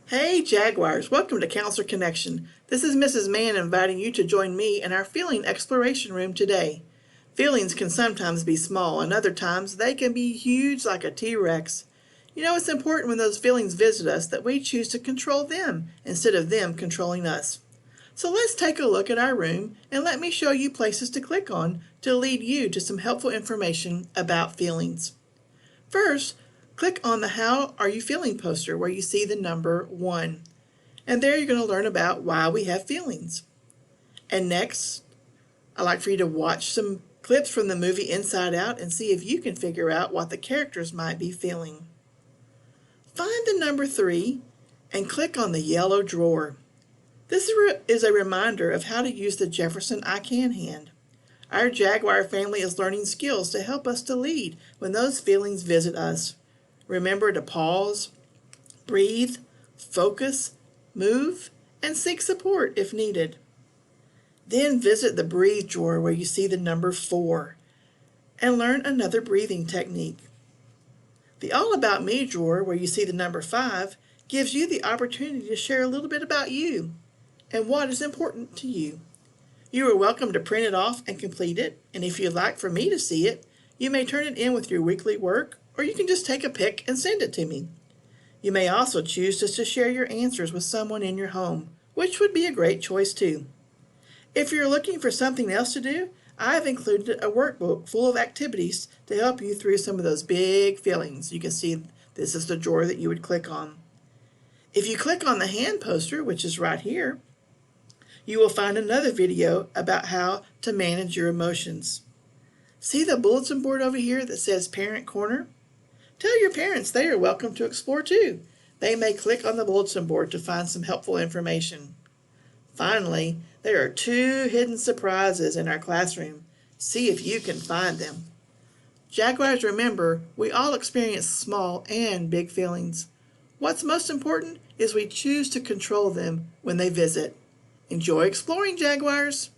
Hey Jaguars, welcome to Counselor Connection. This is Mrs. Mann inviting you to join me in our feeling exploration room today. Feelings can sometimes be small and other times they can be huge like a T-Rex. It's important when those feelings visit us that we choose to control them instead of them controlling us. So let's take a look at our room and let me show you places to click on to lead you to some helpful information about feelings. First, click on the How Are You Feeling poster where you see the number 1. And there you're going to learn about why we have feelings. And next, I'd like for you to watch some clips from the movie Inside Out and see if you can figure out what the characters might be feeling. Find the number 3 and click on the yellow drawer. This is a reminder of how to use the Jefferson I Can hand. Our Jaguar family is learning skills to help us to lead when those feelings visit us. Remember to pause, breathe, focus, move, and seek support if needed. Then visit the breathe drawer where you see the number 4 and learn another breathing technique. The All About Me drawer where you see the number 5 gives you the opportunity to share a little bit about you and what is important to you. You are welcome to print it off and complete it, and if you'd like for me to see it, you may turn it in with your weekly work, or you can just take a pic and send it to me. You may also choose just to share your answers with someone in your home, which would be a great choice too. If you're looking for something else to do, I've included a workbook full of activities to help you through some of those big feelings. You can see this is the drawer that you would click on. If you click on the hand poster, which is right here, you will find another video about how to manage your emotions. See the bulletin board over here that says Parent Corner? Tell your parents they are welcome to explore too. They may click on the bulletin board to find some helpful information. Finally, there are 2 hidden surprises in our classroom. See if you can find them. Jaguars, remember, we all experience small and big feelings. What's most important is we choose to control them when they visit. Enjoy exploring, Jaguars!